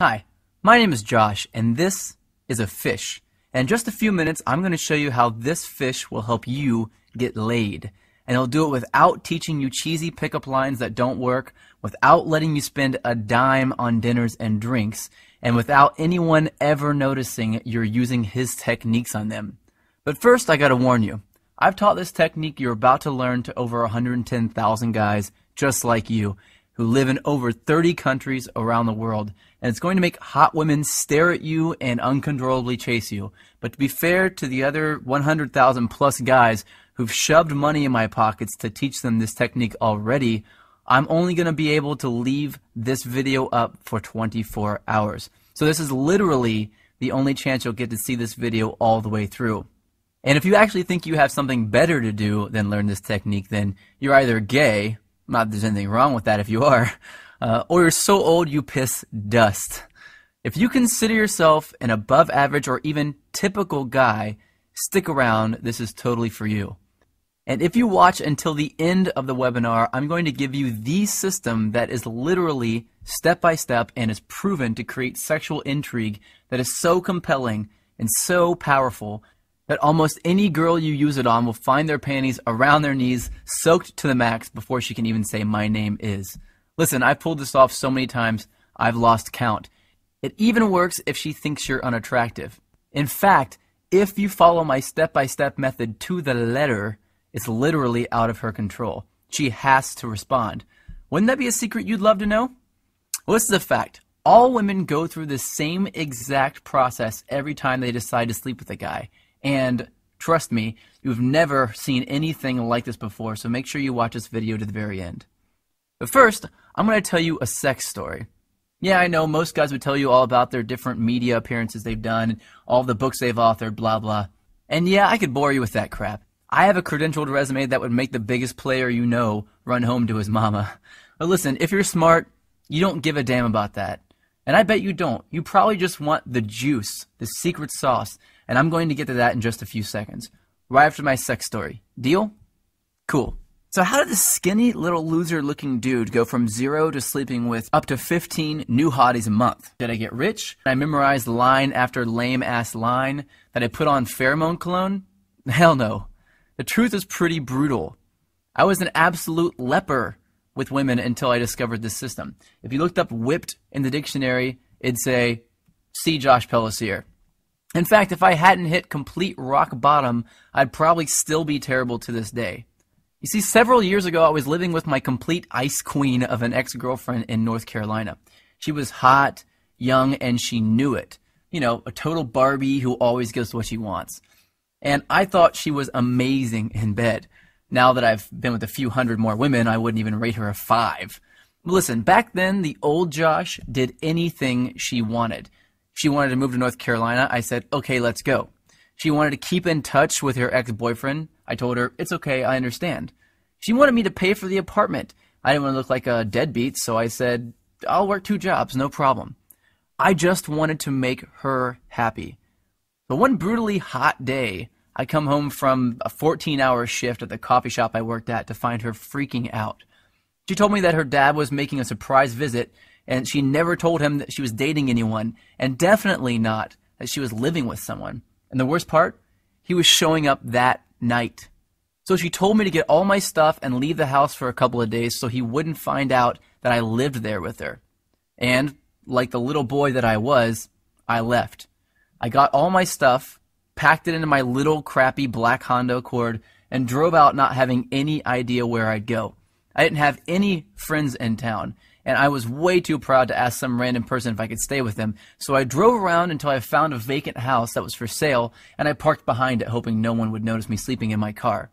Hi, my name is Josh, and this is a fish. And in just a few minutes, I'm going to show you how this fish will help you get laid. And it'll do it without teaching you cheesy pickup lines that don't work, without letting you spend a dime on dinners and drinks, and without anyone ever noticing you're using his techniques on them. But first, I gotta warn you, I've taught this technique you're about to learn to over 110,000 guys just like you, who live in over 30 countries around the world, and it's going to make hot women stare at you and uncontrollably chase you. But to be fair to the other 100,000 plus guys who've shoved money in my pockets to teach them this technique already, I'm only going to be able to leave this video up for 24 hours. So this is literally the only chance you'll get to see this video all the way through. And if you actually think you have something better to do than learn this technique, then you're either gay, not that there's anything wrong with that if you are, or you're so old you piss dust. If you consider yourself an above average or even typical guy, stick around, this is totally for you. And if you watch until the end of the webinar, I'm going to give you the system that is literally step by step and is proven to create sexual intrigue that is so compelling and so powerful that almost any girl you use it on will find their panties around their knees, soaked to the max before she can even say, "My name is." Listen, I've pulled this off so many times, I've lost count. It even works if she thinks you're unattractive. In fact, if you follow my step-by-step method to the letter, it's literally out of her control. She has to respond. Wouldn't that be a secret you'd love to know? Well, this is a fact. All women go through the same exact process every time they decide to sleep with a guy. And trust me, you've never seen anything like this before, so make sure you watch this video to the very end. But first, I'm going to tell you a sex story. Yeah, I know most guys would tell you all about their different media appearances they've done, and all the books they've authored, blah, blah. And yeah, I could bore you with that crap. I have a credentialed resume that would make the biggest player you know run home to his mama. But listen, if you're smart, you don't give a damn about that. And I bet you don't. You probably just want the juice, the secret sauce, and I'm going to get to that in just a few seconds, right after my sex story. Deal? Cool. So how did this skinny little loser-looking dude go from 0 to sleeping with up to 15 new hotties a month? Did I get rich? Did I memorize line after lame-ass line? Did I put on pheromone cologne? Hell no. The truth is pretty brutal. I was an absolute leper with women until I discovered this system. If you looked up whipped in the dictionary, it'd say, see Josh Pellisier. In fact, if I hadn't hit complete rock bottom, I'd probably still be terrible to this day. You see, several years ago, I was living with my complete ice queen of an ex-girlfriend in North Carolina. She was hot, young, and she knew it. You know, a total Barbie who always gets what she wants. And I thought she was amazing in bed. Now that I've been with a few hundred more women, I wouldn't even rate her a 5. Listen, back then, the old Josh did anything she wanted. She wanted to move to North Carolina. I said, okay, let's go. She wanted to keep in touch with her ex-boyfriend. I told her, it's okay, I understand. She wanted me to pay for the apartment. I didn't want to look like a deadbeat, so I said, I'll work 2 jobs, no problem. I just wanted to make her happy. But one brutally hot day, I come home from a 14-hour shift at the coffee shop I worked at to find her freaking out. She told me that her dad was making a surprise visit, and she never told him that she was dating anyone, and definitely not that she was living with someone. And the worst part, he was showing up that night. So she told me to get all my stuff and leave the house for a couple of days so he wouldn't find out that I lived there with her. And, like the little boy that I was, I left. I got all my stuff, packed it into my little crappy black Honda Accord, and drove out not having any idea where I'd go. I didn't have any friends in town, and I was way too proud to ask some random person if I could stay with them, so I drove around until I found a vacant house that was for sale, and I parked behind it hoping no one would notice me sleeping in my car.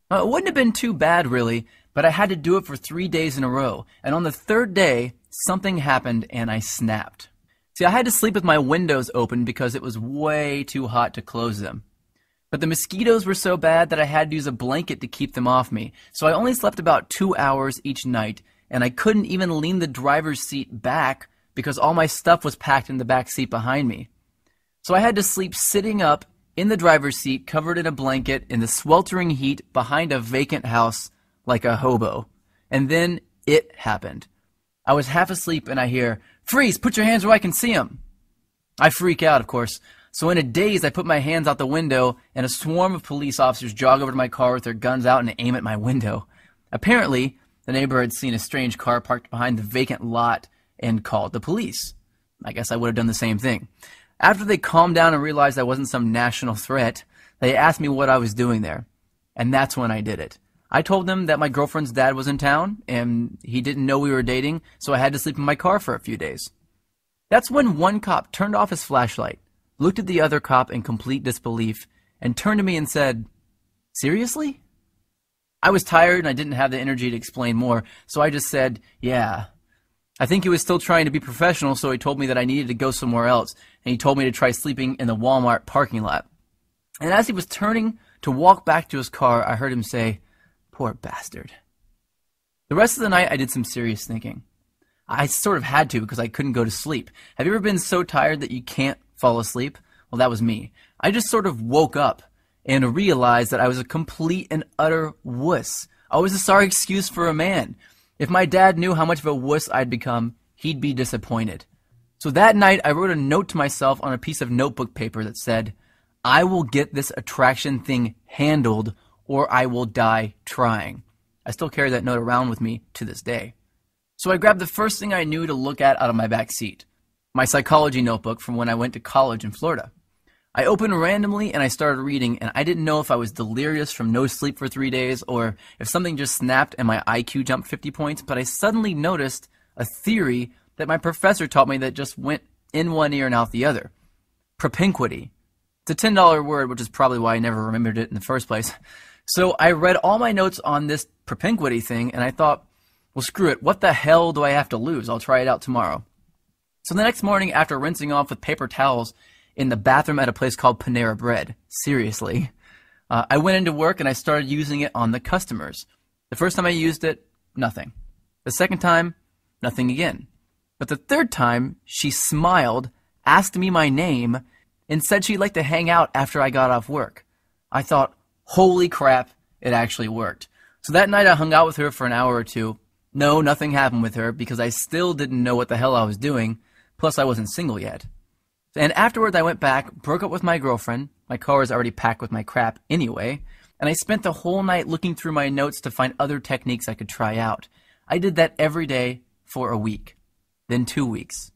It wouldn't have been too bad, really, but I had to do it for 3 days in a row, and on the 3rd day, something happened and I snapped. See, I had to sleep with my windows open because it was way too hot to close them. But the mosquitoes were so bad that I had to use a blanket to keep them off me, so I only slept about 2 hours each night, and I couldn't even lean the driver's seat back because all my stuff was packed in the back seat behind me. So I had to sleep sitting up in the driver's seat, covered in a blanket, in the sweltering heat behind a vacant house like a hobo. And then it happened. I was half asleep and I hear, "Freeze, put your hands where I can see them." I freak out, of course. So in a daze, I put my hands out the window and a swarm of police officers jog over to my car with their guns out and aim at my window. Apparently, the neighbor had seen a strange car parked behind the vacant lot and called the police. I guess I would have done the same thing. After they calmed down and realized I wasn't some national threat, they asked me what I was doing there. And that's when I did it. I told them that my girlfriend's dad was in town and he didn't know we were dating, so I had to sleep in my car for a few days. That's when one cop turned off his flashlight, looked at the other cop in complete disbelief, and turned to me and said, "Seriously?" I was tired and I didn't have the energy to explain more, so I just said, "Yeah." I think he was still trying to be professional, so he told me that I needed to go somewhere else, and he told me to try sleeping in the Walmart parking lot. And as he was turning to walk back to his car, I heard him say, "Poor bastard." The rest of the night, I did some serious thinking. I sort of had to because I couldn't go to sleep. Have you ever been so tired that you can't fall asleep? Well, that was me. I just sort of woke up and realized that I was a complete and utter wuss. I was a sorry excuse for a man. If my dad knew how much of a wuss I'd become, he'd be disappointed. So that night, I wrote a note to myself on a piece of notebook paper that said, "I will get this attraction thing handled or I will die trying." I still carry that note around with me to this day. So I grabbed the first thing I knew to look at out of my back seat, my psychology notebook from when I went to college in Florida. I opened randomly and I started reading, and I didn't know if I was delirious from no sleep for 3 days or if something just snapped and my IQ jumped 50 points, but I suddenly noticed a theory that my professor taught me that just went in one ear and out the other. Propinquity. It's a $10 word, which is probably why I never remembered it in the first place. So I read all my notes on this propinquity thing, and I thought, well, screw it. What the hell do I have to lose? I'll try it out tomorrow. So the next morning, after rinsing off with paper towels in the bathroom at a place called Panera Bread, seriously, I went into work and I started using it on the customers. The first time I used it, nothing. The second time, nothing again. But the third time, she smiled, asked me my name, and said she'd like to hang out after I got off work. I thought, holy crap, it actually worked. So that night I hung out with her for an hour or two. No, nothing happened with her because I still didn't know what the hell I was doing, plus I wasn't single yet. And afterwards I went back, broke up with my girlfriend. My car was already packed with my crap anyway, and I spent the whole night looking through my notes to find other techniques I could try out. I did that every day for a week, then 2 weeks,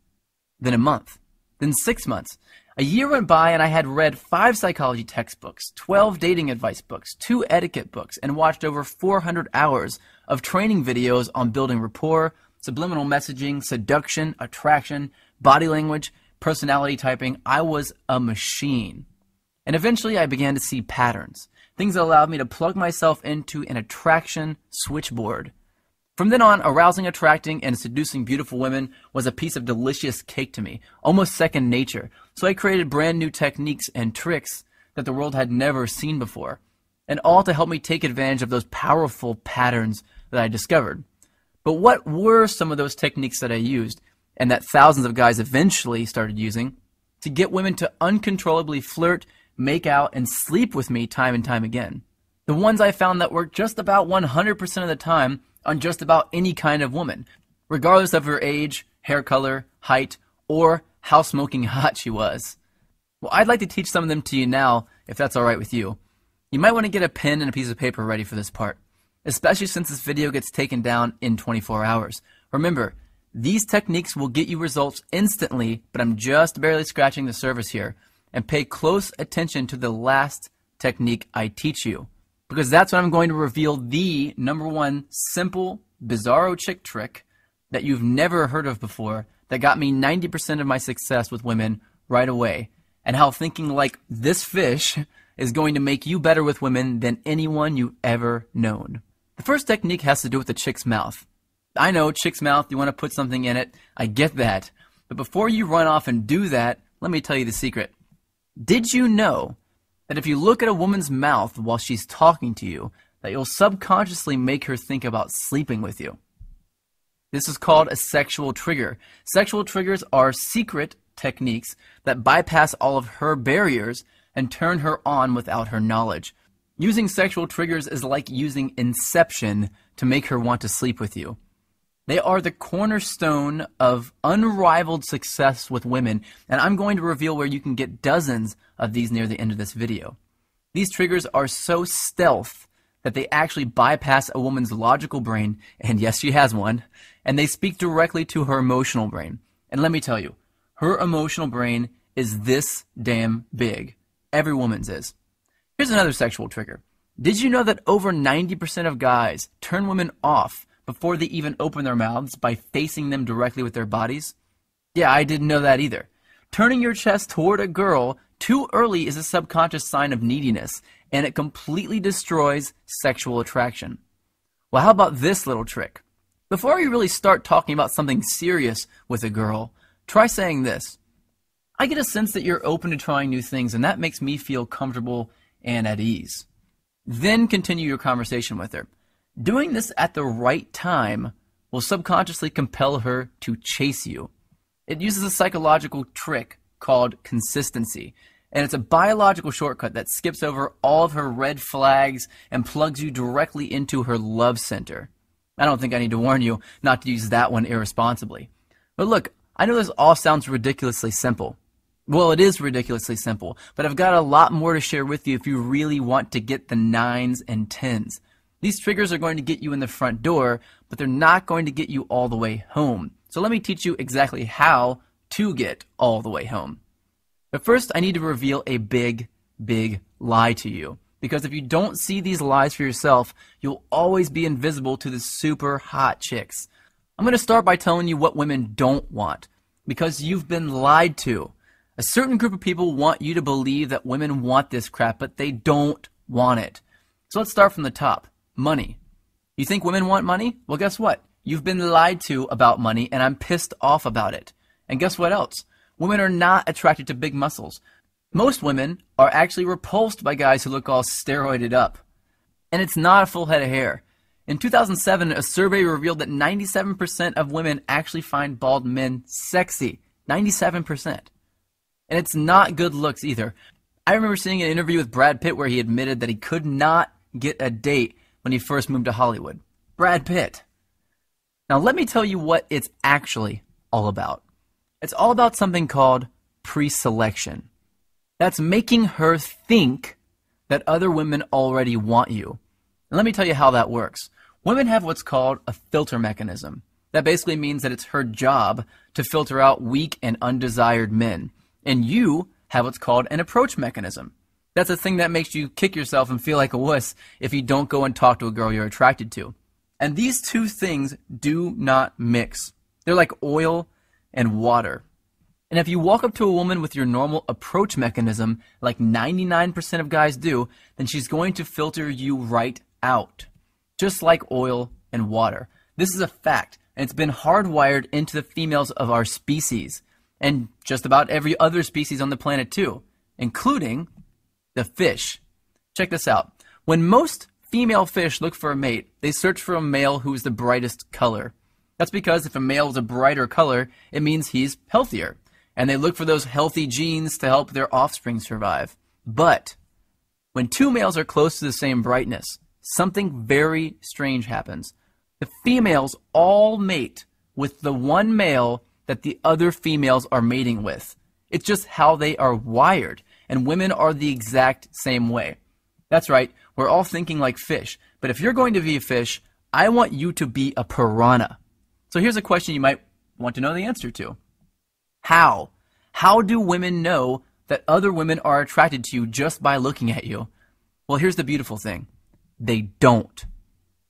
then a month, then 6 months. A year went by and I had read 5 psychology textbooks, 12 dating advice books, 2 etiquette books, and watched over 400 hours of training videos on building rapport, subliminal messaging, seduction, attraction, body language, personality typing. I was a machine. And eventually I began to see patterns, things that allowed me to plug myself into an attraction switchboard. From then on, arousing, attracting, and seducing beautiful women was a piece of delicious cake to me, almost second nature. So I created brand new techniques and tricks that the world had never seen before, and all to help me take advantage of those powerful patterns that I discovered. But what were some of those techniques that I used, and that thousands of guys eventually started using, to get women to uncontrollably flirt, make out, and sleep with me time and time again? The ones I found that worked just about 100% of the time on just about any kind of woman, regardless of her age, hair color, height, or how smoking hot she was. Well, I'd like to teach some of them to you now, if that's alright with you. You might want to get a pen and a piece of paper ready for this part, especially since this video gets taken down in 24 hours. Remember, these techniques will get you results instantly, but I'm just barely scratching the surface here. And pay close attention to the last technique I teach you, because that's when I'm going to reveal the #1 simple, bizarro chick trick that you've never heard of before that got me 90% of my success with women right away, and how thinking like this fish is going to make you better with women than anyone you've ever known. The first technique has to do with the chick's mouth. I know, chick's mouth, you want to put something in it. I get that. But before you run off and do that, let me tell you the secret. Did you know that if you look at a woman's mouth while she's talking to you, that you'll subconsciously make her think about sleeping with you? This is called a sexual trigger. Sexual triggers are secret techniques that bypass all of her barriers and turn her on without her knowledge. Using sexual triggers is like using Inception to make her want to sleep with you. They are the cornerstone of unrivaled success with women, and I'm going to reveal where you can get dozens of these near the end of this video. These triggers are so stealth that they actually bypass a woman's logical brain, and yes, she has one, and they speak directly to her emotional brain. And let me tell you, her emotional brain is this damn big. Every woman's is. Here's another sexual trigger. Did you know that over 90% of guys turn women off before they even open their mouths by facing them directly with their bodies? Yeah, I didn't know that either. Turning your chest toward a girl too early is a subconscious sign of neediness, and it completely destroys sexual attraction. Well, how about this little trick? Before you really start talking about something serious with a girl, try saying this. I get a sense that you're open to trying new things, and that makes me feel comfortable and at ease. Then continue your conversation with her. Doing this at the right time will subconsciously compel her to chase you. It uses a psychological trick called consistency, and it's a biological shortcut that skips over all of her red flags and plugs you directly into her love center. I don't think I need to warn you not to use that one irresponsibly. But look, I know this all sounds ridiculously simple. Well, it is ridiculously simple, but I've got a lot more to share with you if you really want to get the 9s and 10s. These triggers are going to get you in the front door, but they're not going to get you all the way home. So let me teach you exactly how to get all the way home. But first, I need to reveal a big, big lie to you. Because if you don't see these lies for yourself, you'll always be invisible to the super hot chicks. I'm going to start by telling you what women don't want. Because you've been lied to. A certain group of people want you to believe that women want this crap, but they don't want it. So let's start from the top. Money. You think women want money? Well, guess what? You've been lied to about money, and I'm pissed off about it. And guess what else? Women are not attracted to big muscles. Most women are actually repulsed by guys who look all steroided up. And it's not a full head of hair. In 2007, a survey revealed that 97% of women actually find bald men sexy. 97%. And it's not good looks either. I remember seeing an interview with Brad Pitt where he admitted that he could not get a date when he first moved to Hollywood. Brad Pitt. Now let me tell you what it's actually all about. It's all about something called pre-selection. That's making her think that other women already want you. And let me tell you how that works. Women have what's called a filter mechanism. That basically means that it's her job to filter out weak and undesired men. And you have what's called an approach mechanism. That's a thing that makes you kick yourself and feel like a wuss if you don't go and talk to a girl you're attracted to. And these two things do not mix. They're like oil and water. And if you walk up to a woman with your normal approach mechanism, like 99% of guys do, then she's going to filter you right out. Just like oil and water. This is a fact, and it's been hardwired into the females of our species. And just about every other species on the planet too, including the fish. Check this out. When most female fish look for a mate, they search for a male who's the brightest color. That's because if a male is a brighter color, it means he's healthier. And they look for those healthy genes to help their offspring survive. But when two males are close to the same brightness, something very strange happens. The females all mate with the one male that the other females are mating with. It's just how they are wired, and women are the exact same way. That's right, we're all thinking like fish, but if you're going to be a fish, I want you to be a piranha. So here's a question you might want to know the answer to. How? How do women know that other women are attracted to you just by looking at you? Well, here's the beautiful thing. They don't.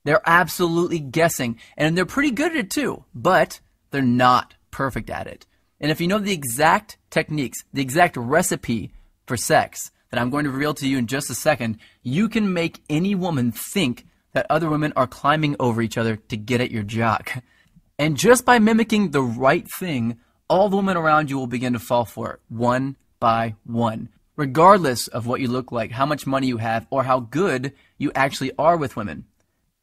They're absolutely guessing, and they're pretty good at it too, but they're not perfect at it. And if you know the exact techniques, the exact recipe for sex that I'm going to reveal to you in just a second, you can make any woman think that other women are climbing over each other to get at your jock. And just by mimicking the right thing, all the women around you will begin to fall for it, one by one, regardless of what you look like, how much money you have, or how good you actually are with women.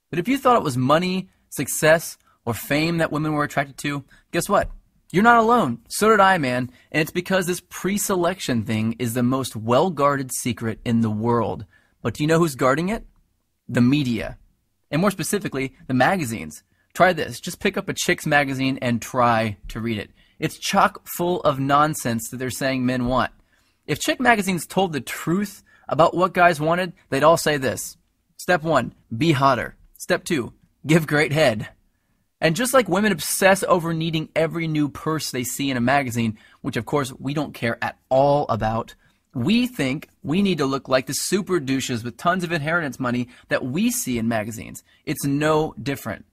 But if you thought it was money, success, or fame that women were attracted to, guess what? You're not alone. So did I, man. And it's because this pre-selection thing is the most well-guarded secret in the world. But do you know who's guarding it? The media. And more specifically, the magazines. Try this. Just pick up a chick's magazine and try to read it. It's chock full of nonsense that they're saying men want. If chick magazines told the truth about what guys wanted, they'd all say this. Step 1, be hotter. Step 2, give great head. And just like women obsess over needing every new purse they see in a magazine, which of course we don't care at all about, we think we need to look like the super douches with tons of inheritance money that we see in magazines. It's no different.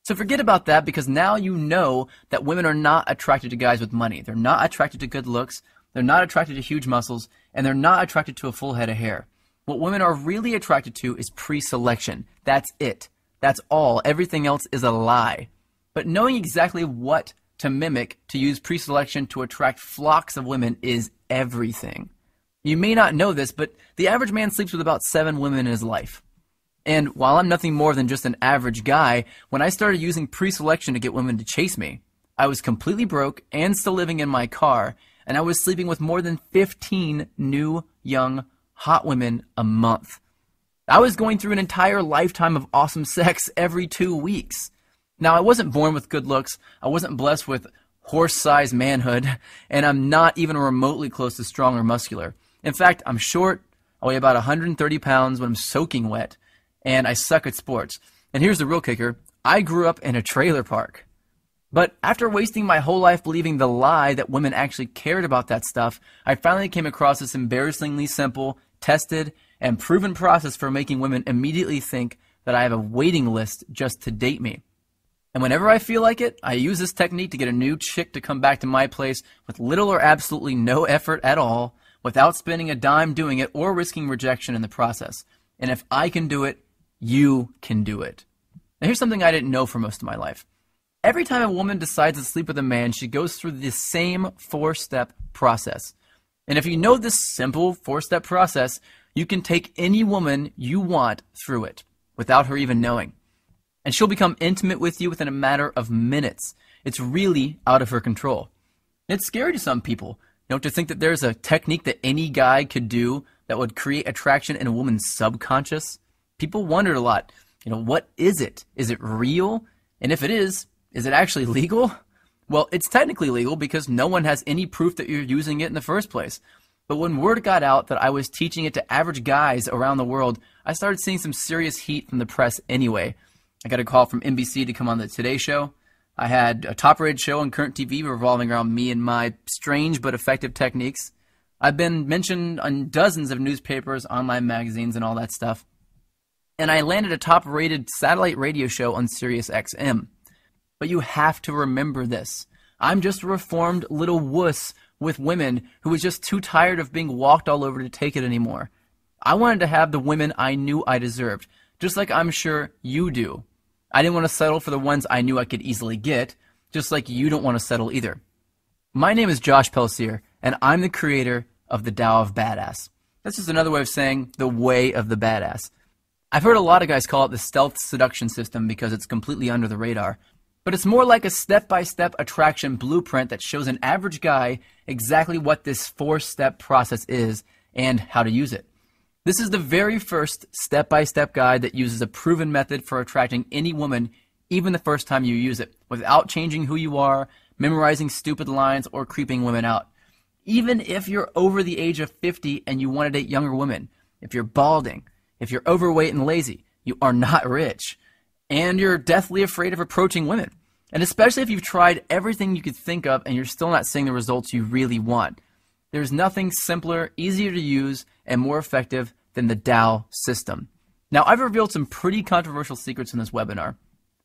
So forget about that, because now you know that women are not attracted to guys with money. They're not attracted to good looks. They're not attracted to huge muscles, and they're not attracted to a full head of hair. What women are really attracted to is pre-selection. That's it. That's all. Everything else is a lie. But knowing exactly what to mimic to use pre-selection to attract flocks of women is everything. You may not know this, but the average man sleeps with about 7 women in his life. And while I'm nothing more than just an average guy, when I started using pre-selection to get women to chase me, I was completely broke and still living in my car, and I was sleeping with more than 15 new, young, hot women a month. I was going through an entire lifetime of awesome sex every 2 weeks. Now, I wasn't born with good looks, I wasn't blessed with horse-sized manhood, and I'm not even remotely close to strong or muscular. In fact, I'm short, I weigh about 130 pounds when I'm soaking wet, and I suck at sports. And here's the real kicker, I grew up in a trailer park. But after wasting my whole life believing the lie that women actually cared about that stuff, I finally came across this embarrassingly simple, tested, and proven process for making women immediately think that I have a waiting list just to date me. And whenever I feel like it, I use this technique to get a new chick to come back to my place with little or absolutely no effort at all, without spending a dime doing it or risking rejection in the process. And if I can do it, you can do it. Now here's something I didn't know for most of my life. Every time a woman decides to sleep with a man, she goes through the same 4-step process. And if you know this simple 4-step process, you can take any woman you want through it without her even knowing. And she'll become intimate with you within a matter of minutes. It's really out of her control. It's scary to some people, to think that there's a technique that any guy could do that would create attraction in a woman's subconscious. People wondered a lot, what is it? Is it real? And if it is it actually legal? Well, it's technically legal because no one has any proof that you're using it in the first place. But when word got out that I was teaching it to average guys around the world, I started seeing some serious heat from the press anyway. I got a call from NBC to come on the Today Show. I had a top-rated show on current TV revolving around me and my strange but effective techniques. I've been mentioned on dozens of newspapers, online magazines, and all that stuff. And I landed a top-rated satellite radio show on Sirius XM. But you have to remember this. I'm just a reformed little wuss with women who was just too tired of being walked all over to take it anymore. I wanted to have the women I knew I deserved, just like I'm sure you do. I didn't want to settle for the ones I knew I could easily get, just like you don't want to settle either. My name is Josh Pelsier, and I'm the creator of the TAO of Badass. That's just another way of saying the way of the badass. I've heard a lot of guys call it the stealth seduction system because it's completely under the radar. But it's more like a step-by-step attraction blueprint that shows an average guy exactly what this 4-step process is and how to use it. This is the very first step-by-step guide that uses a proven method for attracting any woman, even the first time you use it, without changing who you are, memorizing stupid lines, or creeping women out. Even if you're over the age of 50 and you want to date younger women, if you're balding, if you're overweight and lazy, you are not rich. And you're deathly afraid of approaching women. And especially if you've tried everything you could think of and you're still not seeing the results you really want. There's nothing simpler, easier to use, and more effective than the TAO system. Now, I've revealed some pretty controversial secrets in this webinar.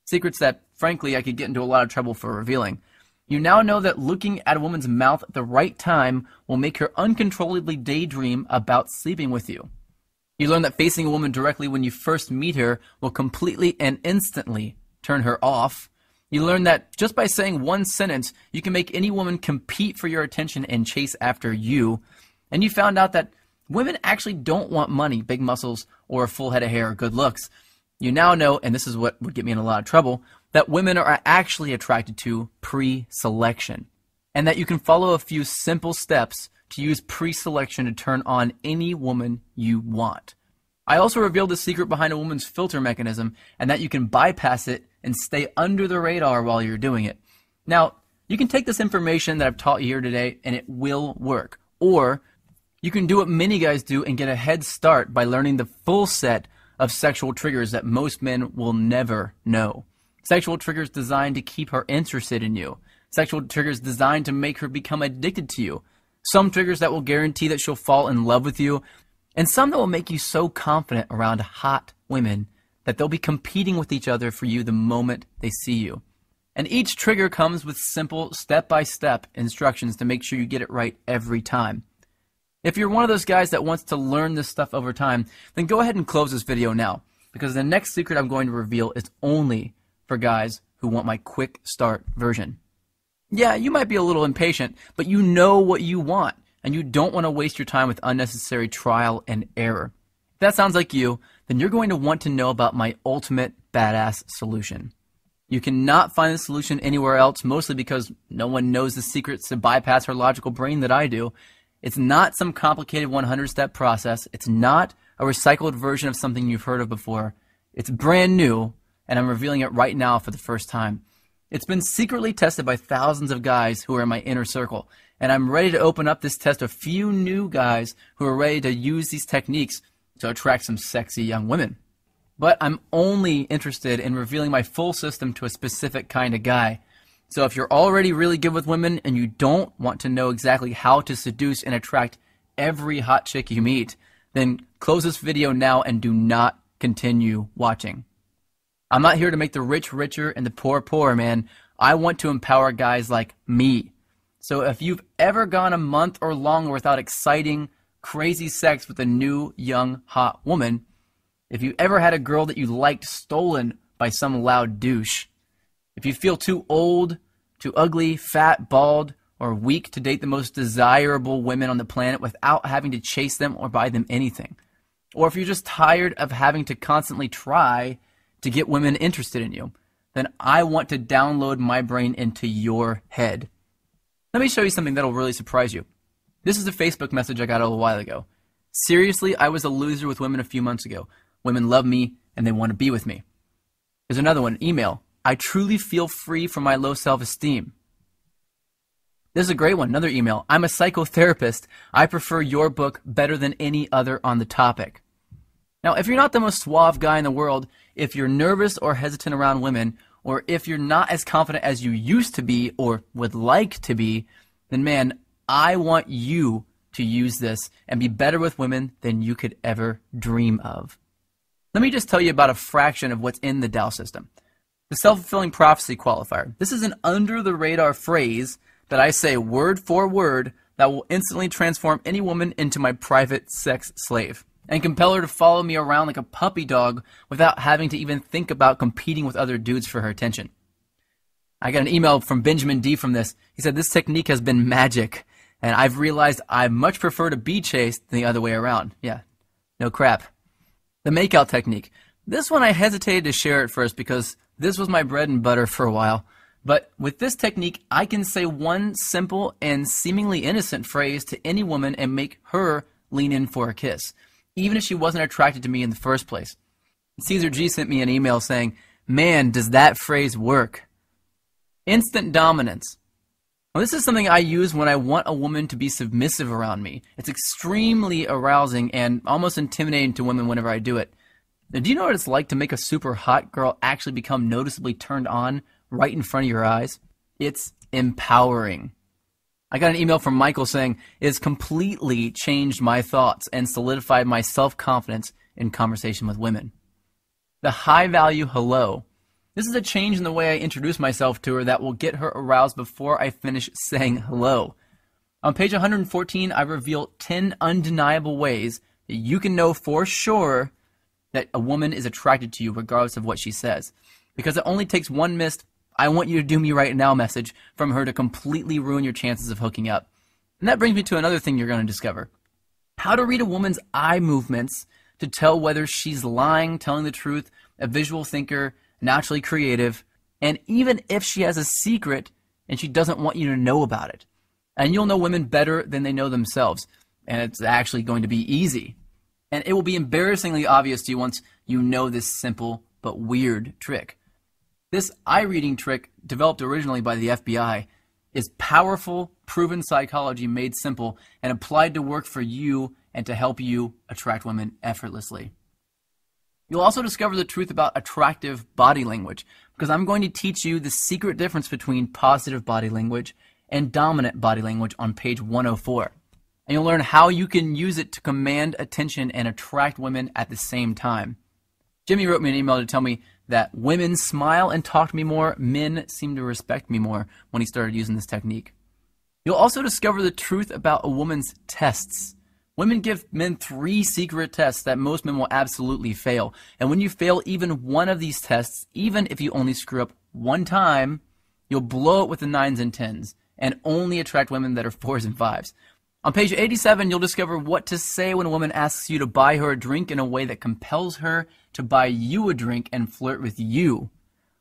Secrets that, frankly, I could get into a lot of trouble for revealing. You now know that looking at a woman's mouth at the right time will make her uncontrollably daydream about sleeping with you. You learn that facing a woman directly when you first meet her will completely and instantly turn her off. You learn that just by saying one sentence, you can make any woman compete for your attention and chase after you. And you found out that women actually don't want money, big muscles, or a full head of hair or good looks. You now know, and this is what would get me in a lot of trouble, that women are actually attracted to pre-selection. And that you can follow a few simple steps to use pre-selection to turn on any woman you want. I also revealed the secret behind a woman's filter mechanism and that you can bypass it and stay under the radar while you're doing it. Now, you can take this information that I've taught you here today and it will work. Or you can do what many guys do and get a head start by learning the full set of sexual triggers that most men will never know. Sexual triggers designed to keep her interested in you. Sexual triggers designed to make her become addicted to you. Some triggers that will guarantee that she'll fall in love with you. And some that will make you so confident around hot women that they'll be competing with each other for you the moment they see you. And each trigger comes with simple step-by-step instructions to make sure you get it right every time. If you're one of those guys that wants to learn this stuff over time, then go ahead and close this video now, because the next secret I'm going to reveal is only for guys who want my quick start version. Yeah, you might be a little impatient, but you know what you want, and you don't want to waste your time with unnecessary trial and error. If that sounds like you, then you're going to want to know about my ultimate badass solution. You cannot find the solution anywhere else, mostly because no one knows the secrets to bypass her logical brain that I do. It's not some complicated 100-step process. It's not a recycled version of something you've heard of before. It's brand new, and I'm revealing it right now for the first time. It's been secretly tested by thousands of guys who are in my inner circle, and I'm ready to open up this test to a few new guys who are ready to use these techniques to attract some sexy young women. But I'm only interested in revealing my full system to a specific kind of guy. So if you're already really good with women and you don't want to know exactly how to seduce and attract every hot chick you meet, then close this video now and do not continue watching. I'm not here to make the rich richer and the poor poorer, man. I want to empower guys like me. So if you've ever gone a month or longer without exciting, crazy sex with a new, young, hot woman, if you ever had a girl that you liked stolen by some loud douche, if you feel too old, too ugly, fat, bald, or weak to date the most desirable women on the planet without having to chase them or buy them anything, or if you're just tired of having to constantly try to get women interested in you, then I want to download my brain into your head. Let me show you something that'll really surprise you. This is a Facebook message I got a little while ago. Seriously, I was a loser with women a few months ago. Women love me and they want to be with me. There's another one, email. I truly feel free from my low self-esteem. This is a great one, another email. I'm a psychotherapist. I prefer your book better than any other on the topic. Now, if you're not the most suave guy in the world, if you're nervous or hesitant around women, or if you're not as confident as you used to be or would like to be, then man, I want you to use this and be better with women than you could ever dream of. Let me just tell you about a fraction of what's in the TAO system. The self-fulfilling prophecy qualifier. This is an under-the-radar phrase that I say word for word that will instantly transform any woman into my private sex slave and compel her to follow me around like a puppy dog without having to even think about competing with other dudes for her attention. I got an email from Benjamin D from this. He said, this technique has been magic, and I've realized I much prefer to be chased than the other way around. Yeah, no crap. The makeout technique. This one I hesitated to share at first because this was my bread and butter for a while. But with this technique, I can say one simple and seemingly innocent phrase to any woman and make her lean in for a kiss, even if she wasn't attracted to me in the first place. Caesar G sent me an email saying, man, does that phrase work? Instant dominance. Well, this is something I use when I want a woman to be submissive around me. It's extremely arousing and almost intimidating to women whenever I do it. Now, do you know what it's like to make a super hot girl actually become noticeably turned on right in front of your eyes? It's empowering. I got an email from Michael saying, it has completely changed my thoughts and solidified my self-confidence in conversation with women. The high-value hello. This is a change in the way I introduce myself to her that will get her aroused before I finish saying hello. On page 114, I reveal 10 undeniable ways that you can know for sure that a woman is attracted to you regardless of what she says. Because it only takes one missed I want you to do me right now message from her to completely ruin your chances of hooking up. And that brings me to another thing you're going to discover. How to read a woman's eye movements to tell whether she's lying, telling the truth, a visual thinker, naturally creative, and even if she has a secret and she doesn't want you to know about it. And you'll know women better than they know themselves. And it's actually going to be easy. And it will be embarrassingly obvious to you once you know this simple but weird trick. This eye reading trick, developed originally by the FBI, is powerful, proven psychology made simple and applied to work for you and to help you attract women effortlessly. You'll also discover the truth about attractive body language, because I'm going to teach you the secret difference between positive body language and dominant body language on page 104. And you'll learn how you can use it to command attention and attract women at the same time. Jimmy wrote me an email to tell me that women smile and talk to me more, men seem to respect me more when he started using this technique. You'll also discover the truth about a woman's tests. Women give men 3 secret tests that most men will absolutely fail. And when you fail even one of these tests, even if you only screw up one time, you'll blow it with the 9s and 10s and only attract women that are 4s and 5s. On page 87, you'll discover what to say when a woman asks you to buy her a drink in a way that compels her to buy you a drink and flirt with you.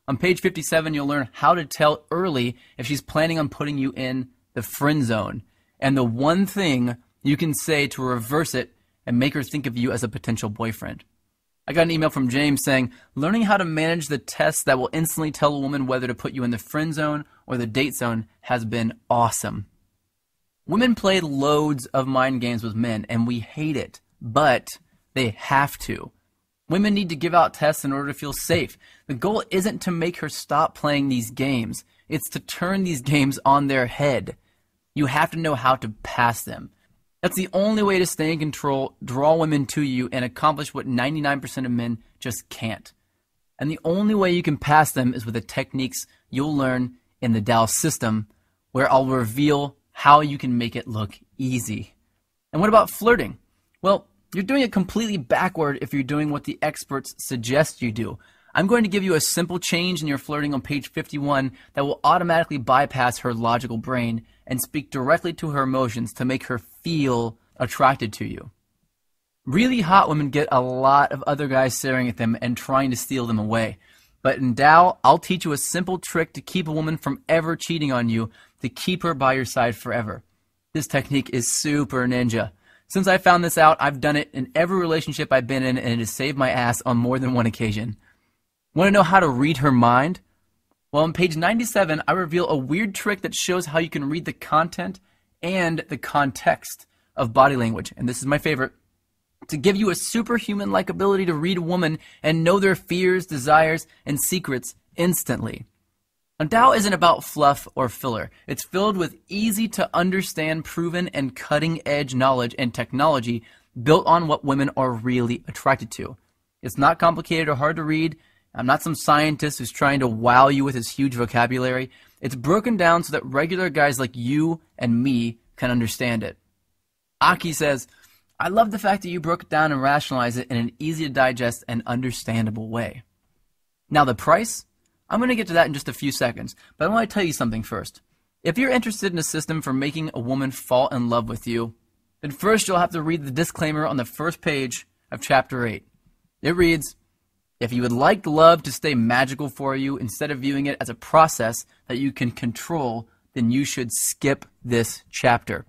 On page 57, you'll learn how to tell early if she's planning on putting you in the friend zone, and the one thing you can say to reverse it and make her think of you as a potential boyfriend. I got an email from James saying, learning how to manage the tests that will instantly tell a woman whether to put you in the friend zone or the date zone has been awesome. Women play loads of mind games with men, and we hate it, but they have to. Women need to give out tests in order to feel safe. The goal isn't to make her stop playing these games. It's to turn these games on their head. You have to know how to pass them. That's the only way to stay in control, draw women to you, and accomplish what 99% of men just can't. And the only way you can pass them is with the techniques you'll learn in the TAO system, where I'll reveal how you can make it look easy. And what about flirting? Well, you're doing it completely backward if you're doing what the experts suggest you do. I'm going to give you a simple change in your flirting on page 51 that will automatically bypass her logical brain and speak directly to her emotions to make her feel attracted to you. Really hot women get a lot of other guys staring at them and trying to steal them away. But in TAO, I'll teach you a simple trick to keep a woman from ever cheating on you, to keep her by your side forever. This technique is super ninja. Since I found this out, I've done it in every relationship I've been in, and it has saved my ass on more than one occasion. Want to know how to read her mind? Well, on page 97, I reveal a weird trick that shows how you can read the content and the context of body language. And this is my favorite. To give you a superhuman-like ability to read a woman and know their fears, desires, and secrets instantly. And TAO isn't about fluff or filler. It's filled with easy-to-understand, proven, and cutting-edge knowledge and technology built on what women are really attracted to. It's not complicated or hard to read. I'm not some scientist who's trying to wow you with his huge vocabulary. It's broken down so that regular guys like you and me can understand it. Aki says, I love the fact that you broke it down and rationalized it in an easy-to-digest and understandable way. Now the price? I'm going to get to that in just a few seconds, but I want to tell you something first. If you're interested in a system for making a woman fall in love with you, then first you'll have to read the disclaimer on the first page of Chapter 8. It reads, if you would like love to stay magical for you instead of viewing it as a process that you can control, then you should skip this chapter.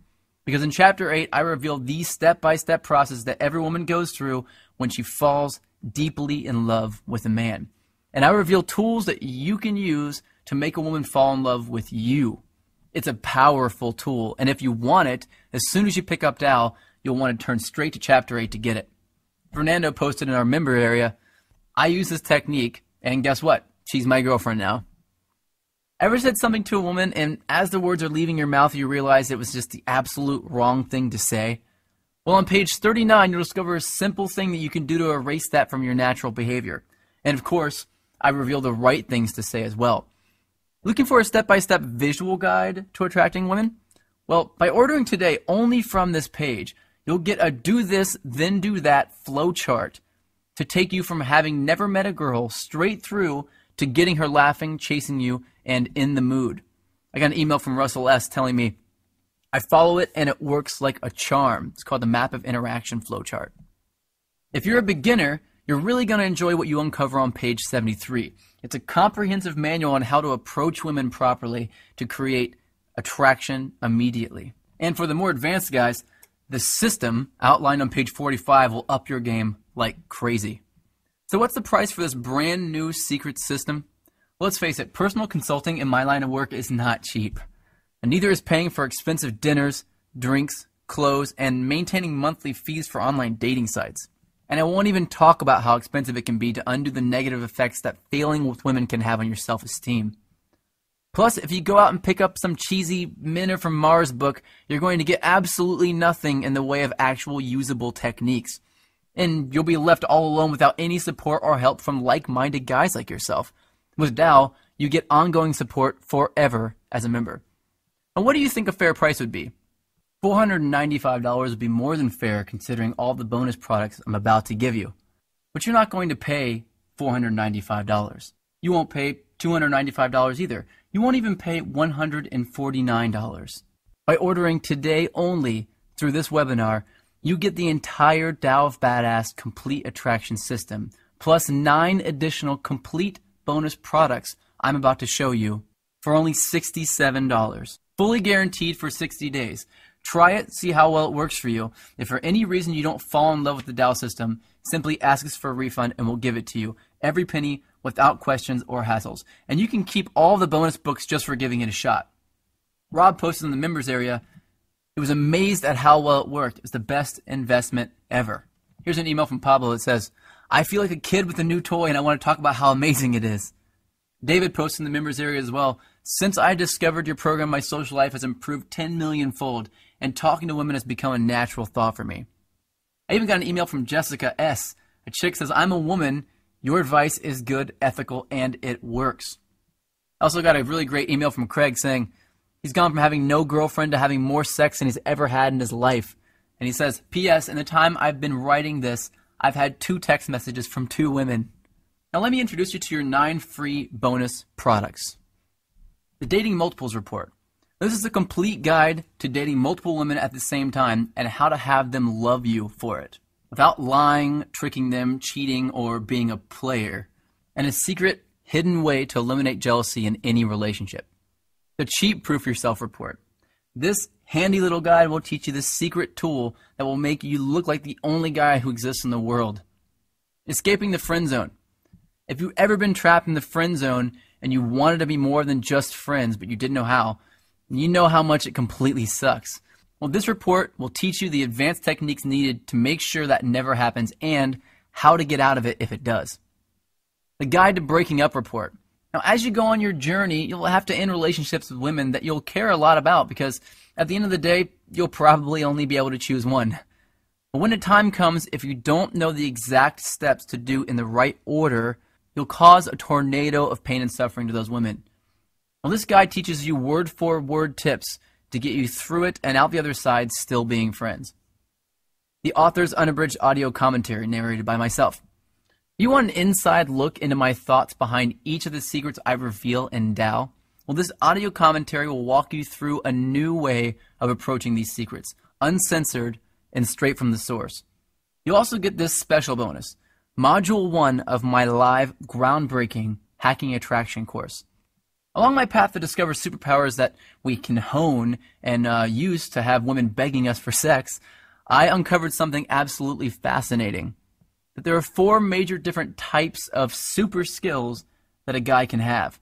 Because in Chapter 8, I reveal the step-by-step process that every woman goes through when she falls deeply in love with a man. And I reveal tools that you can use to make a woman fall in love with you. It's a powerful tool, and if you want it, as soon as you pick up TAO, you'll want to turn straight to Chapter 8 to get it. Fernando posted in our member area, I use this technique, and guess what? She's my girlfriend now. Ever said something to a woman, and as the words are leaving your mouth, you realize it was just the absolute wrong thing to say? Well, on page 39, you'll discover a simple thing that you can do to erase that from your natural behavior. And of course, I reveal the right things to say as well. Looking for a step-by-step visual guide to attracting women? Well, by ordering today only from this page, you'll get a do this, then do that flow chart to take you from having never met a girl straight through to getting her laughing, chasing you, and in the mood. I got an email from Russell S. telling me, I follow it and it works like a charm. It's called the Map of Interaction Flowchart. If you're a beginner, you're really going to enjoy what you uncover on page 73. It's a comprehensive manual on how to approach women properly to create attraction immediately. And for the more advanced guys, The system, outlined on page 45, will up your game like crazy. So what's the price for this brand new secret system? Well, let's face it, personal consulting in my line of work is not cheap. And neither is paying for expensive dinners, drinks, clothes, and maintaining monthly fees for online dating sites. And I won't even talk about how expensive it can be to undo the negative effects that failing with women can have on your self-esteem. Plus, if you go out and pick up some cheesy Men Are From Mars book, you're going to get absolutely nothing in the way of actual usable techniques. And you'll be left all alone without any support or help from like-minded guys like yourself. With TAO, you get ongoing support forever as a member. And what do you think a fair price would be? $495 would be more than fair considering all the bonus products I'm about to give you. But you're not going to pay $495. You won't pay $295 either. You won't even pay $149. By ordering today only through this webinar, you get the entire TAO of Badass complete attraction system, plus 9 additional complete bonus products I'm about to show you for only $67. Fully guaranteed for 60 days. Try it, see how well it works for you. If for any reason you don't fall in love with the TAO system, simply ask us for a refund and we'll give it to you. Every penny, without questions or hassles. And you can keep all the bonus books just for giving it a shot. Rob posted in the members area, he was amazed at how well it worked. It's the best investment ever. Here's an email from Pablo that says, I feel like a kid with a new toy and I want to talk about how amazing it is. David posted in the members area as well, since I discovered your program, my social life has improved 10 million fold, and talking to women has become a natural thought for me. I even got an email from Jessica S. A chick says, I'm a woman, your advice is good, ethical, and it works. I also got a really great email from Craig saying, he's gone from having no girlfriend to having more sex than he's ever had in his life. And he says, P.S. in the time I've been writing this, I've had 2 text messages from 2 women. Now let me introduce you to your 9 free bonus products. The Dating Multiples Report. This is a complete guide to dating multiple women at the same time and how to have them love you for it, without lying, tricking them, cheating, or being a player, and a secret, hidden way to eliminate jealousy in any relationship. The Cheat Proof Yourself Report. This handy little guide will teach you the secret tool that will make you look like the only guy who exists in the world. Escaping the Friend Zone. If you've ever been trapped in the friend zone and you wanted to be more than just friends but you didn't know how, you know how much it completely sucks. Well, this report will teach you the advanced techniques needed to make sure that never happens and how to get out of it if it does. The Guide to Breaking Up Report. Now, as you go on your journey, you'll have to end relationships with women that you'll care a lot about because at the end of the day, you'll probably only be able to choose one. But when the time comes, if you don't know the exact steps to do in the right order, you'll cause a tornado of pain and suffering to those women. Well, this guide teaches you word-for-word tips to get you through it and out the other side still being friends. The author's unabridged audio commentary narrated by myself. You want an inside look into my thoughts behind each of the secrets I reveal in TAO? Well, this audio commentary will walk you through a new way of approaching these secrets, uncensored and straight from the source. You'll also get this special bonus, Module 1 of my live, groundbreaking Hacking Attraction course. Along my path to discover superpowers that we can hone and use to have women begging us for sex, I uncovered something absolutely fascinating. That there are 4 major different types of super skills that a guy can have.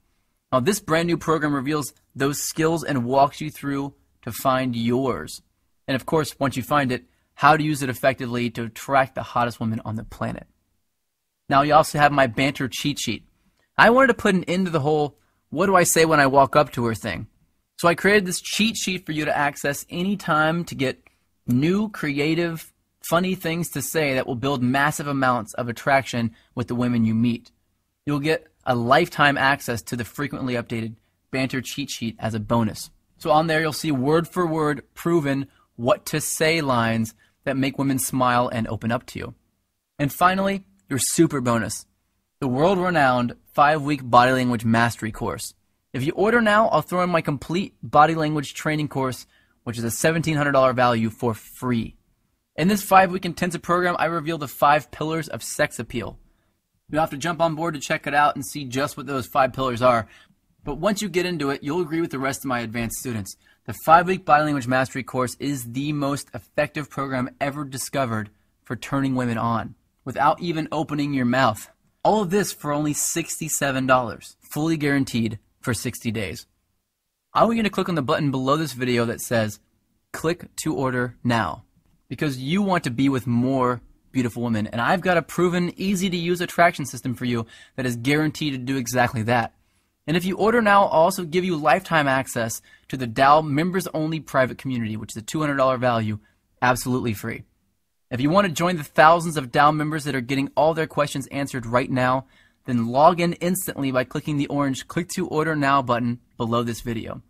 Now, this brand new program reveals those skills and walks you through to find yours. And of course, once you find it, how to use it effectively to attract the hottest women on the planet. Now, you also have my banter cheat sheet. I wanted to put an end to the whole, what do I say when I walk up to her thing? So I created this cheat sheet for you to access anytime to get new, creative, funny things to say that will build massive amounts of attraction with the women you meet. You'll get a lifetime access to the frequently updated banter cheat sheet as a bonus. So on there, you'll see word for word proven what to say lines that make women smile and open up to you. And finally, your super bonus, the world-renowned 5-week body language mastery course. If you order now, I'll throw in my complete body language training course, which is a $1,700 value for free. In this 5-week intensive program, I reveal the 5 pillars of sex appeal. You'll have to jump on board to check it out and see just what those 5 pillars are. But once you get into it, you'll agree with the rest of my advanced students. The 5-week body language mastery course is the most effective program ever discovered for turning women on without even opening your mouth. All of this for only $67, fully guaranteed for 60 days. I want you to click on the button below this video that says, click to order now, because you want to be with more beautiful women. And I've got a proven, easy to use attraction system for you that is guaranteed to do exactly that. And if you order now, I'll also give you lifetime access to the TAO members only private community, which is a $200 value, absolutely free. If you want to join the thousands of TAO members that are getting all their questions answered right now, then log in instantly by clicking the orange Click to Order Now button below this video.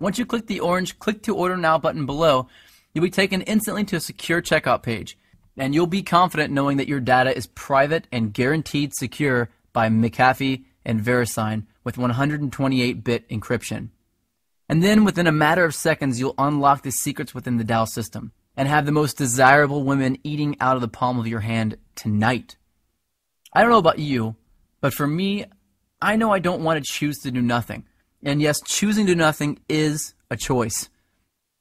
Once you click the orange Click to Order Now button below, you'll be taken instantly to a secure checkout page, and you'll be confident knowing that your data is private and guaranteed secure by McAfee and VeriSign with 128-bit encryption. And then within a matter of seconds, you'll unlock the secrets within the TAO system and have the most desirable women eating out of the palm of your hand tonight. I don't know about you, but for me, I know I don't want to choose to do nothing. And yes, choosing to do nothing is a choice.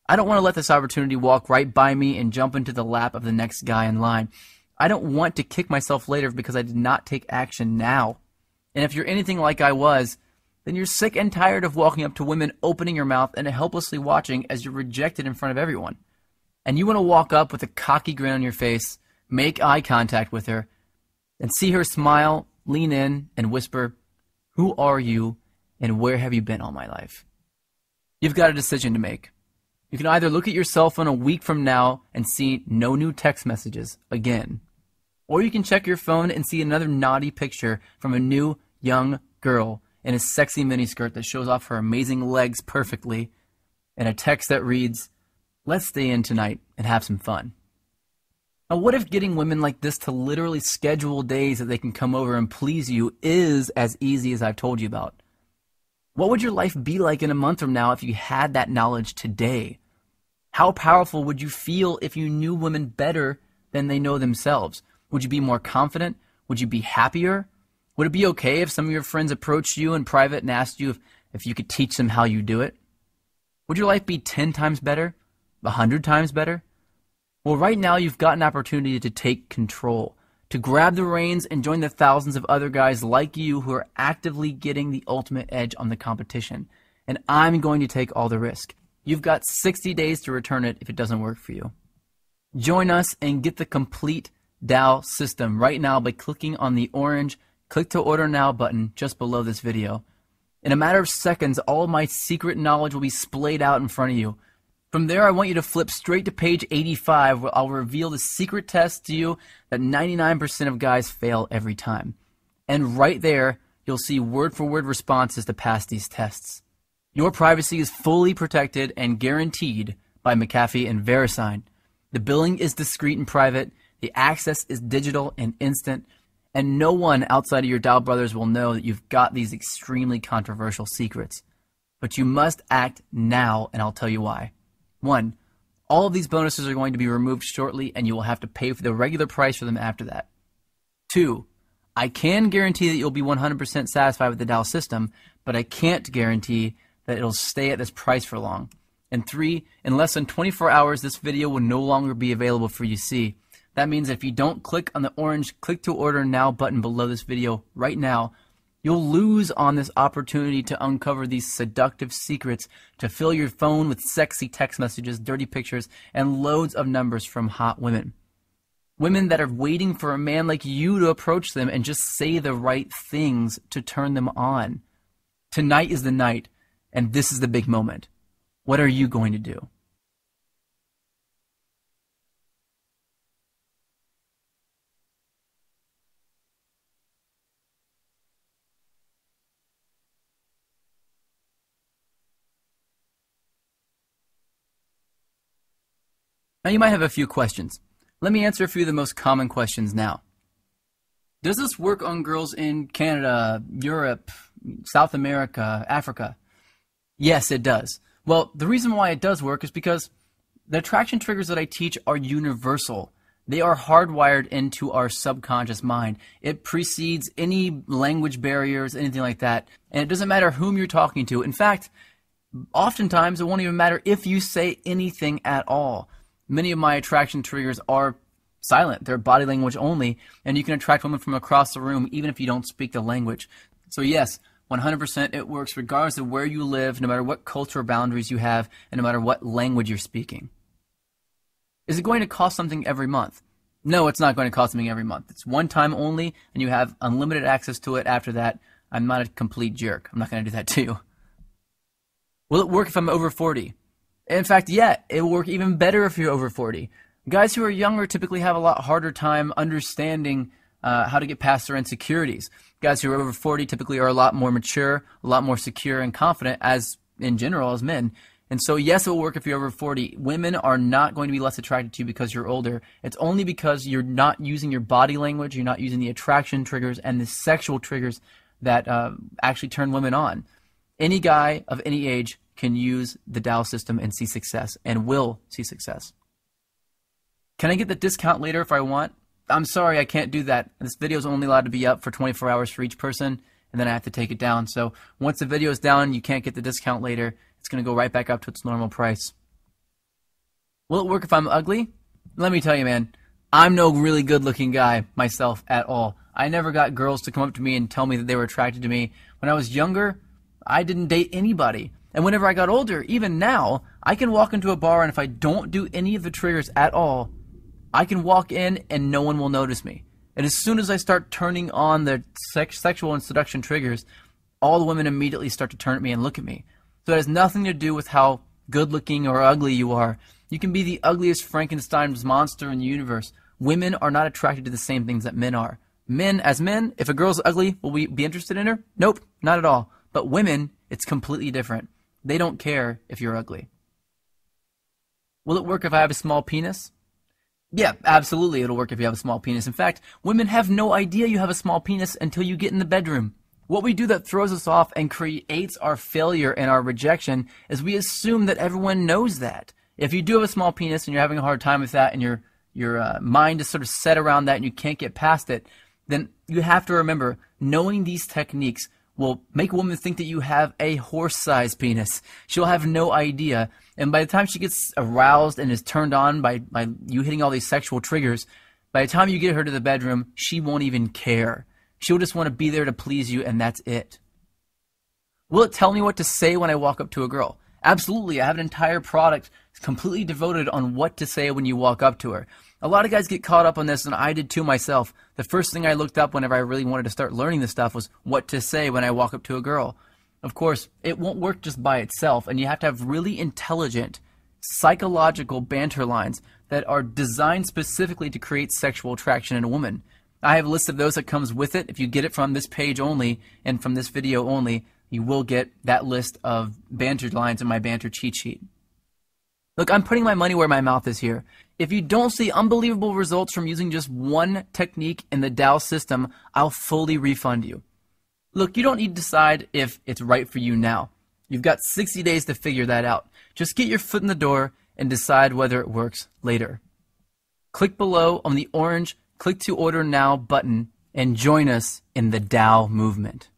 I don't want to let this opportunity walk right by me and jump into the lap of the next guy in line. I don't want to kick myself later because I did not take action now. And if you're anything like I was, then you're sick and tired of walking up to women, opening your mouth, and helplessly watching as you're rejected in front of everyone. And you want to walk up with a cocky grin on your face, make eye contact with her, and see her smile, lean in, and whisper, "Who are you, and where have you been all my life?" You've got a decision to make. You can either look at your cell phone a week from now and see no new text messages again, or you can check your phone and see another naughty picture from a new, young girl in a sexy miniskirt that shows off her amazing legs perfectly, and a text that reads, "Let's stay in tonight and have some fun." Now, what if getting women like this to literally schedule days that they can come over and please you is as easy as I've told you about? What would your life be like in a month from now if you had that knowledge today? How powerful would you feel if you knew women better than they know themselves? Would you be more confident? Would you be happier? Would it be okay if some of your friends approached you in private and asked you if you could teach them how you do it? Would your life be 10 times better? 100 times better? Well, right now you've got an opportunity to take control, to grab the reins and join the thousands of other guys like you who are actively getting the ultimate edge on the competition. And I'm going to take all the risk. You've got 60 days to return it if it doesn't work for you. Join us and get the complete TAO system right now by clicking on the orange Click to Order Now button just below this video. In a matter of seconds, all of my secret knowledge will be splayed out in front of you. From there, I want you to flip straight to page 85, where I'll reveal the secret test to you that 99% of guys fail every time. And right there, you'll see word-for-word responses to pass these tests. Your privacy is fully protected and guaranteed by McAfee and VeriSign. The billing is discreet and private, the access is digital and instant, and no one outside of your TAO brothers will know that you've got these extremely controversial secrets. But you must act now, and I'll tell you why. 1, all of these bonuses are going to be removed shortly, and you will have to pay for the regular price for them after that. 2, I can guarantee that you'll be 100% satisfied with the TAO system, but I can't guarantee that it'll stay at this price for long. And 3, in less than 24 hours, this video will no longer be available for you to see. That means if you don't click on the orange Click to Order Now button below this video right now, you'll lose on this opportunity to uncover these seductive secrets, to fill your phone with sexy text messages, dirty pictures, and loads of numbers from hot women. Women that are waiting for a man like you to approach them and just say the right things to turn them on. Tonight is the night, and this is the big moment. What are you going to do? Now you might have a few questions. Let me answer a few of the most common questions now. Does this work on girls in Canada, Europe, South America, Africa? Yes, it does. Well, the reason why it does work is because the attraction triggers that I teach are universal. They are hardwired into our subconscious mind. It precedes any language barriers, anything like that. And it doesn't matter whom you're talking to. In fact, Oftentimes, it won't even matter if you say anything at all. Many of my attraction triggers are silent. They're body language only, and you can attract women from across the room even if you don't speak the language. So yes, 100% it works regardless of where you live, no matter what cultural boundaries you have, and no matter what language you're speaking. Is it going to cost something every month? No, it's not going to cost something every month. It's one time only, and you have unlimited access to it after that. I'm not a complete jerk. I'm not going to do that to you. Will it work if I'm over 40? In fact, yeah, it will work even better if you're over 40. Guys who are younger typically have a lot harder time understanding how to get past their insecurities. Guys who are over 40 typically are a lot more mature, a lot more secure and confident as in general as men. And so yes, it will work if you're over 40. Women are not going to be less attracted to you because you're older. It's only because you're not using your body language, you're not using the attraction triggers and the sexual triggers that actually turn women on. Any guy of any age can use the TAO system and see success, and will see success. Can I get the discount later if I want? I'm sorry, I can't do that. This video is only allowed to be up for 24 hours for each person, and then I have to take it down. So once the video is down, you can't get the discount later. It's going to go right back up to its normal price. Will it work if I'm ugly? Let me tell you, man, I'm no really good-looking guy myself at all. I never got girls to come up to me and tell me that they were attracted to me. When I was younger, I didn't date anybody. And whenever I got older, even now, I can walk into a bar, and if I don't do any of the triggers at all, I can walk in and no one will notice me. And as soon as I start turning on the sexual and seduction triggers, all the women immediately start to turn at me and look at me. So it has nothing to do with how good-looking or ugly you are. You can be the ugliest Frankenstein's monster in the universe. Women are not attracted to the same things that men are. Men, as men, if a girl's ugly, will we be interested in her? Nope, not at all. But women, it's completely different. They don't care if you're ugly. Will it work if I have a small penis? Yeah, absolutely it'll work if you have a small penis. In fact, women have no idea you have a small penis until you get in the bedroom. What we do that throws us off and creates our failure and our rejection is we assume that everyone knows that. If you do have a small penis and you're having a hard time with that and your mind is sort of set around that and you can't get past it, then you have to remember, knowing these techniques will make a woman think that you have a horse-sized penis. She'll have no idea. And by the time she gets aroused and is turned on by you hitting all these sexual triggers, by the time you get her to the bedroom, she won't even care. She'll just want to be there to please you, and that's it. Will it tell me what to say when I walk up to a girl? Absolutely. I have an entire product completely devoted on what to say when you walk up to her. A lot of guys get caught up on this, and I did too myself. The first thing I looked up whenever I really wanted to start learning this stuff was what to say when I walk up to a girl. Of course, it won't work just by itself, and you have to have really intelligent, psychological banter lines that are designed specifically to create sexual attraction in a woman. I have a list of those that comes with it. If you get it from this page only and from this video only, you will get that list of banter lines in my banter cheat sheet. Look, I'm putting my money where my mouth is here. If you don't see unbelievable results from using just one technique in the TAO system, I'll fully refund you. Look, you don't need to decide if it's right for you now. You've got 60 days to figure that out. Just get your foot in the door and decide whether it works later. Click below on the orange Click to Order Now button and join us in the TAO movement.